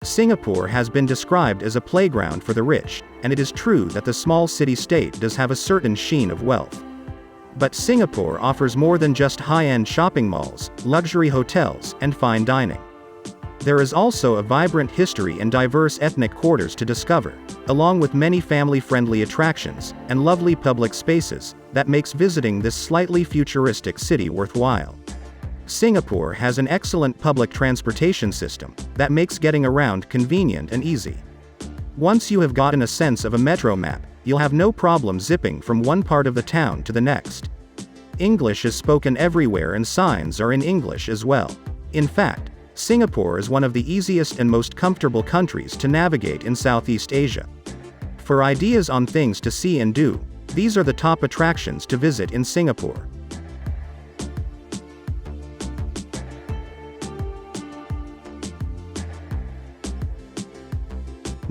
Singapore has been described as a playground for the rich, and it is true that the small city-state does have a certain sheen of wealth. But Singapore offers more than just high-end shopping malls, luxury hotels, and fine dining. There is also a vibrant history and diverse ethnic quarters to discover, along with many family-friendly attractions, and lovely public spaces, that makes visiting this slightly futuristic city worthwhile. Singapore has an excellent public transportation system, that makes getting around convenient and easy. Once you have gotten a sense of a metro map, you'll have no problem zipping from one part of the town to the next. English is spoken everywhere and signs are in English as well. In fact, Singapore is one of the easiest and most comfortable countries to navigate in Southeast Asia. For ideas on things to see and do, these are the top attractions to visit in Singapore.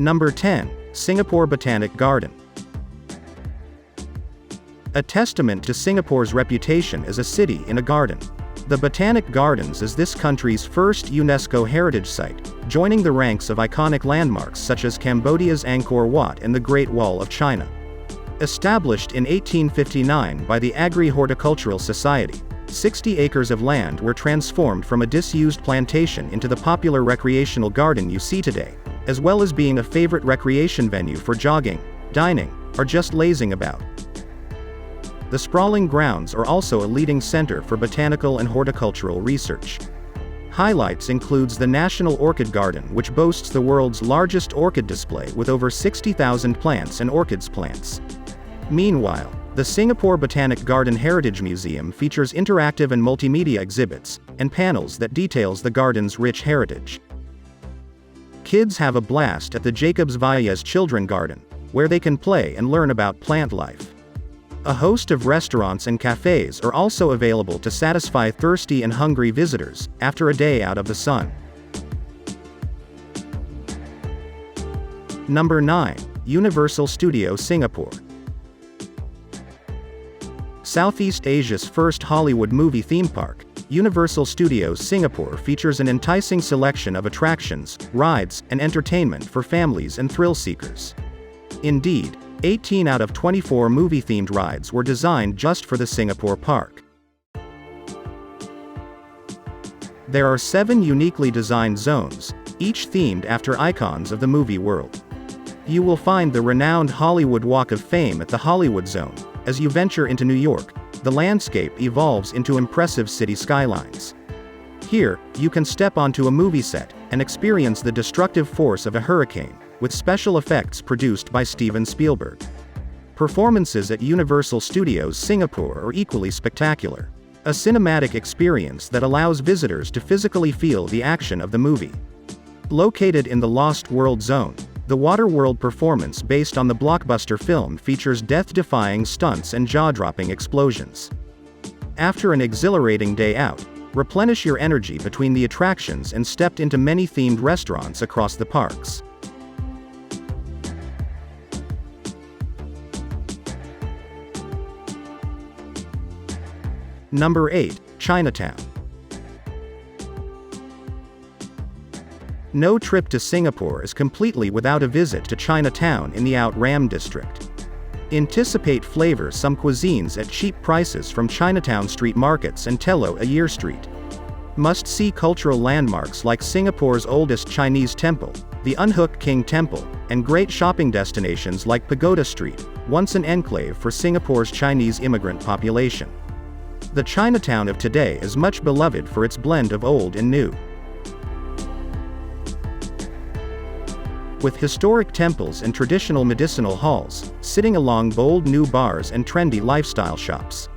Number 10. Singapore Botanic Garden. A testament to Singapore's reputation as a city in a garden. The Botanic Gardens is this country's first UNESCO heritage site, joining the ranks of iconic landmarks such as Cambodia's Angkor Wat and the Great Wall of China. Established in 1859 by the Agri-Horticultural Society, 60 acres of land were transformed from a disused plantation into the popular recreational garden you see today, as well as being a favorite recreation venue for jogging, dining, or just lazing about. The sprawling grounds are also a leading center for botanical and horticultural research. Highlights includes the National Orchid Garden, which boasts the world's largest orchid display with over 60,000 plants and orchids plants. Meanwhile, the Singapore Botanic Garden Heritage Museum features interactive and multimedia exhibits, and panels that details the garden's rich heritage. Kids have a blast at the Jacobs Valles Children Garden, where they can play and learn about plant life. A host of restaurants and cafes are also available to satisfy thirsty and hungry visitors, after a day out of the sun. Number 9. Universal Studios Singapore. Southeast Asia's first Hollywood movie theme park, Universal Studios Singapore features an enticing selection of attractions, rides, and entertainment for families and thrill seekers. Indeed, 18 out of 24 movie-themed rides were designed just for the Singapore park. There are 7 uniquely designed zones, each themed after icons of the movie world. You will find the renowned Hollywood Walk of Fame at the Hollywood Zone. As you venture into New York, the landscape evolves into impressive city skylines. Here, you can step onto a movie set and experience the destructive force of a hurricane, with special effects produced by Steven Spielberg. Performances at Universal Studios Singapore are equally spectacular. A cinematic experience that allows visitors to physically feel the action of the movie. Located in the Lost World Zone, the Waterworld performance based on the blockbuster film features death-defying stunts and jaw-dropping explosions. After an exhilarating day out, replenish your energy between the attractions and step into many themed restaurants across the parks. Number 8. Chinatown. No trip to Singapore is completely without a visit to Chinatown in the Out Ram district. Anticipate flavor some cuisines at cheap prices from Chinatown street markets and Tello Ayer Street. Must-see cultural landmarks like Singapore's oldest Chinese temple, the Unhook King Temple, and great shopping destinations like Pagoda Street, once an enclave for Singapore's Chinese immigrant population. The Chinatown of today is much beloved for its blend of old and new. With historic temples and traditional medicinal halls, sitting along bold new bars and trendy lifestyle shops.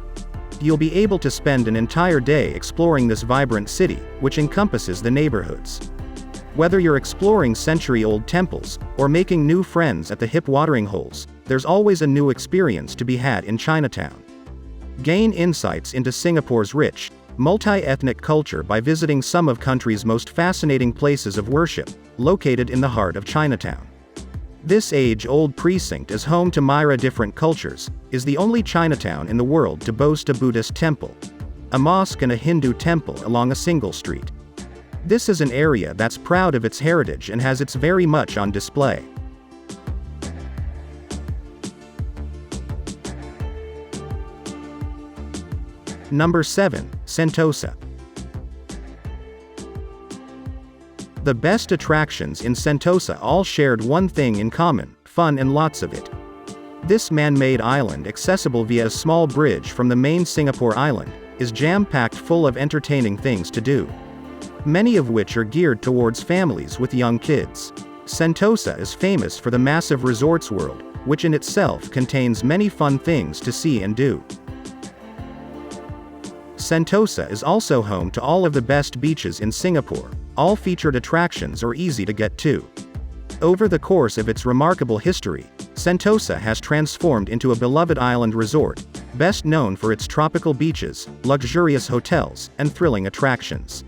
You'll be able to spend an entire day exploring this vibrant city, which encompasses the neighborhoods. Whether you're exploring century-old temples, or making new friends at the hip watering holes, there's always a new experience to be had in Chinatown. Gain insights into Singapore's rich, multi-ethnic culture by visiting some of country's most fascinating places of worship, located in the heart of Chinatown. This age-old precinct is home to myriad different cultures, is the only Chinatown in the world to boast a Buddhist temple, a mosque and a Hindu temple along a single street. This is an area that's proud of its heritage and has its very much on display. Number 7. Sentosa. The best attractions in Sentosa all shared one thing in common: fun and lots of it. This man-made island, accessible via a small bridge from the main Singapore island, is jam-packed full of entertaining things to do, many of which are geared towards families with young kids. Sentosa is famous for the massive resorts world, which in itself contains many fun things to see and do. Sentosa is also home to all of the best beaches in Singapore. All featured attractions are easy to get to. Over the course of its remarkable history, Sentosa has transformed into a beloved island resort, best known for its tropical beaches, luxurious hotels, and thrilling attractions.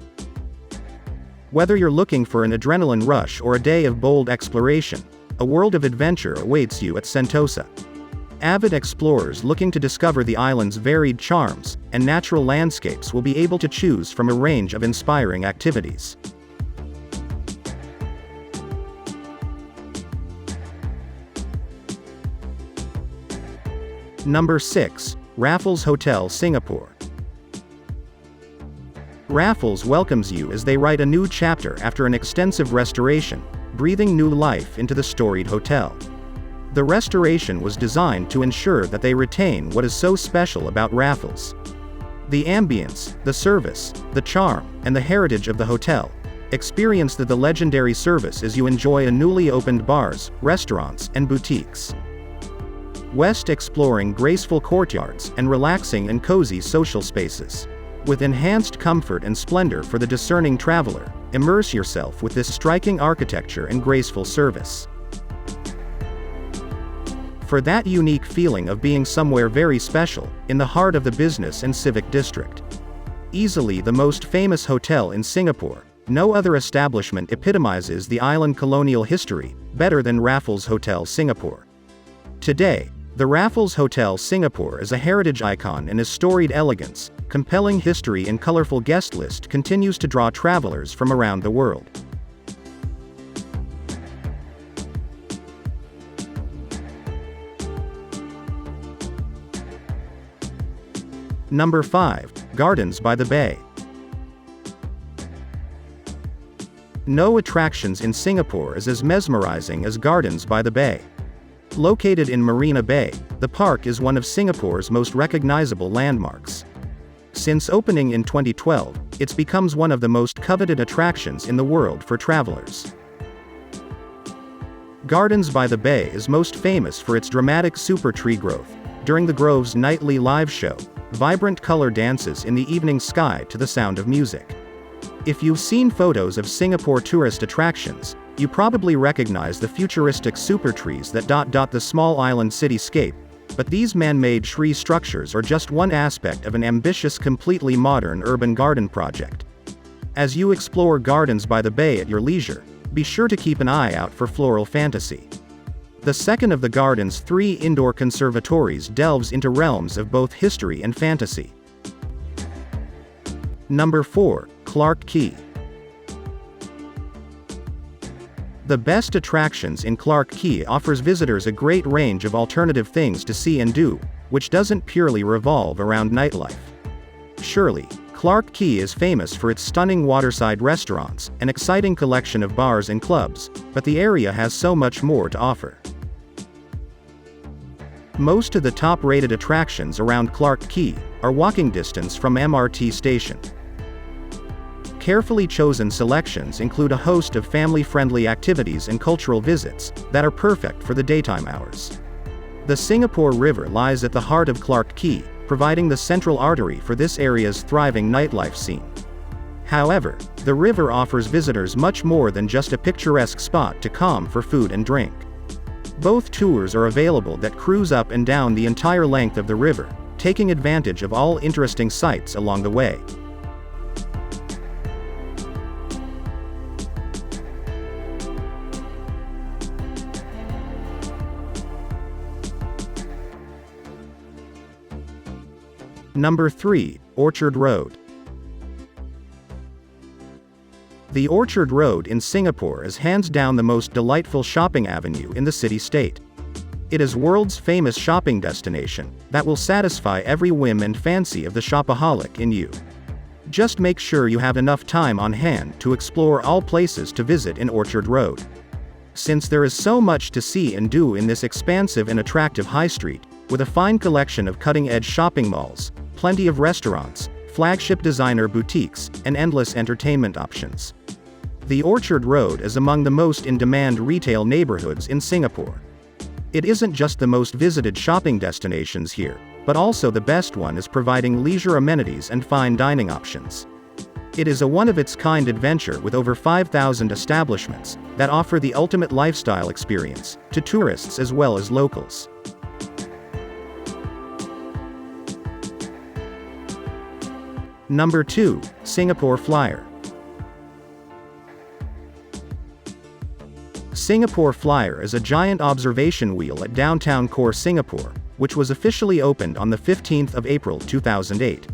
Whether you're looking for an adrenaline rush or a day of bold exploration, a world of adventure awaits you at Sentosa. Avid explorers looking to discover the island's varied charms and natural landscapes will be able to choose from a range of inspiring activities. Number 6. Raffles Hotel Singapore. Raffles welcomes you as they write a new chapter after an extensive restoration, breathing new life into the storied hotel. The restoration was designed to ensure that they retain what is so special about Raffles. The ambience, the service, the charm, and the heritage of the hotel. Experience the legendary service as you enjoy a newly opened bars, restaurants, and boutiques. West exploring graceful courtyards and relaxing and cozy social spaces. With enhanced comfort and splendor for the discerning traveler, immerse yourself with this striking architecture and graceful service. For that unique feeling of being somewhere very special, in the heart of the business and civic district. Easily the most famous hotel in Singapore, no other establishment epitomizes the island colonial history better than Raffles Hotel Singapore. Today, the Raffles Hotel Singapore is a heritage icon, and its storied elegance, compelling history and colorful guest list continues to draw travelers from around the world. Number 5. Gardens by the Bay. No attractions in Singapore is as mesmerizing as Gardens by the Bay. Located in Marina Bay, the park is one of Singapore's most recognizable landmarks. Since opening in 2012, it's become one of the most coveted attractions in the world for travelers. Gardens by the Bay is most famous for its dramatic super tree growth, during the grove's nightly live show, vibrant color dances in the evening sky to the sound of music. If you've seen photos of Singapore tourist attractions, you probably recognize the futuristic super trees that dot the small island cityscape, but these man-made tree structures are just one aspect of an ambitious, completely modern urban garden project. As you explore Gardens by the Bay at your leisure, be sure to keep an eye out for floral fantasy. The second of the garden's 3 indoor conservatories delves into realms of both history and fantasy. Number 4. Clarke Quay. The best attractions in Clarke Quay offers visitors a great range of alternative things to see and do, which doesn't purely revolve around nightlife. Surely, Clarke Quay is famous for its stunning waterside restaurants, an exciting collection of bars and clubs, but the area has so much more to offer. Most of the top-rated attractions around Clarke Quay are walking distance from MRT station. Carefully chosen selections include a host of family-friendly activities and cultural visits that are perfect for the daytime hours. The Singapore River lies at the heart of Clarke Quay, providing the central artery for this area's thriving nightlife scene. However, the river offers visitors much more than just a picturesque spot to calm for food and drink. Both tours are available that cruise up and down the entire length of the river, taking advantage of all interesting sights along the way. Number 3. Orchard Road. The Orchard Road in Singapore is hands down the most delightful shopping avenue in the city-state. It is world's famous shopping destination that will satisfy every whim and fancy of the shopaholic in you. Just make sure you have enough time on hand to explore all places to visit in Orchard Road. Since there is so much to see and do in this expansive and attractive high street, with a fine collection of cutting-edge shopping malls, plenty of restaurants, flagship designer boutiques, and endless entertainment options. The Orchard Road is among the most in-demand retail neighborhoods in Singapore. It isn't just the most visited shopping destinations here, but also the best one is providing leisure amenities and fine dining options. It is a one-of-its-kind adventure with over 5,000 establishments that offer the ultimate lifestyle experience to tourists as well as locals. Number 2, Singapore Flyer. Singapore Flyer is a giant observation wheel at downtown core Singapore, which was officially opened on the 15th of April 2008.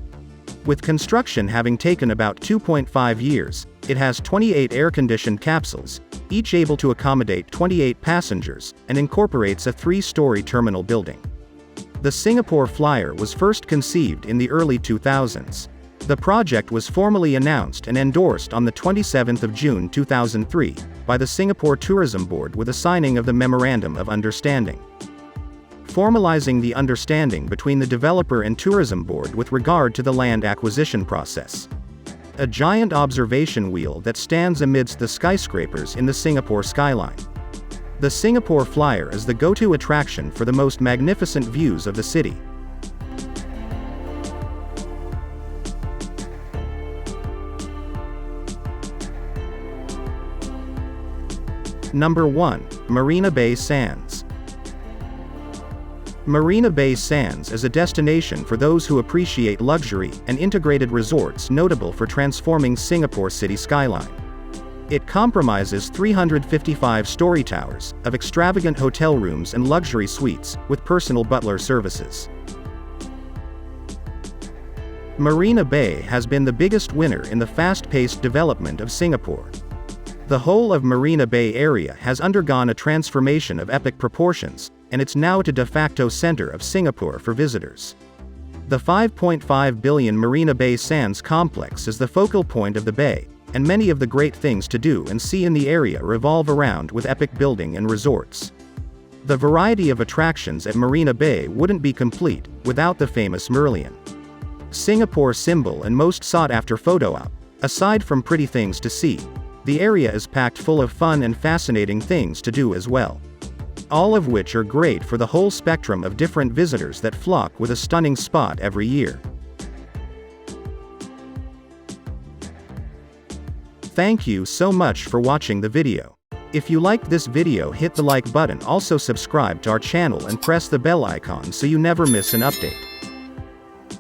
With construction having taken about 2.5 years, it has 28 air-conditioned capsules, each able to accommodate 28 passengers, and incorporates a 3-story terminal building. The Singapore Flyer was first conceived in the early 2000s. The project was formally announced and endorsed on the 27th of June 2003 by the Singapore Tourism Board with a signing of the Memorandum of Understanding, formalizing the understanding between the developer and tourism board with regard to the land acquisition process. A giant observation wheel that stands amidst the skyscrapers in the Singapore skyline. The Singapore Flyer is the go-to attraction for the most magnificent views of the city. Number 1, Marina Bay Sands. Marina Bay Sands is a destination for those who appreciate luxury and integrated resorts notable for transforming Singapore's city skyline. It comprises 355 story towers of extravagant hotel rooms and luxury suites with personal butler services. Marina Bay has been the biggest winner in the fast-paced development of Singapore. The whole of Marina Bay area has undergone a transformation of epic proportions, and it's now a de facto center of Singapore for visitors. The 5.5 billion Marina Bay Sands complex is the focal point of the bay, and many of the great things to do and see in the area revolve around with epic building and resorts. The variety of attractions at Marina Bay wouldn't be complete without the famous Merlion, Singapore's symbol and most sought-after photo op. Aside from pretty things to see, the area is packed full of fun and fascinating things to do as well. All of which are great for the whole spectrum of different visitors that flock with a stunning spot every year. Thank you so much for watching the video. If you liked this video, hit the like button, also subscribe to our channel and press the bell icon so you never miss an update.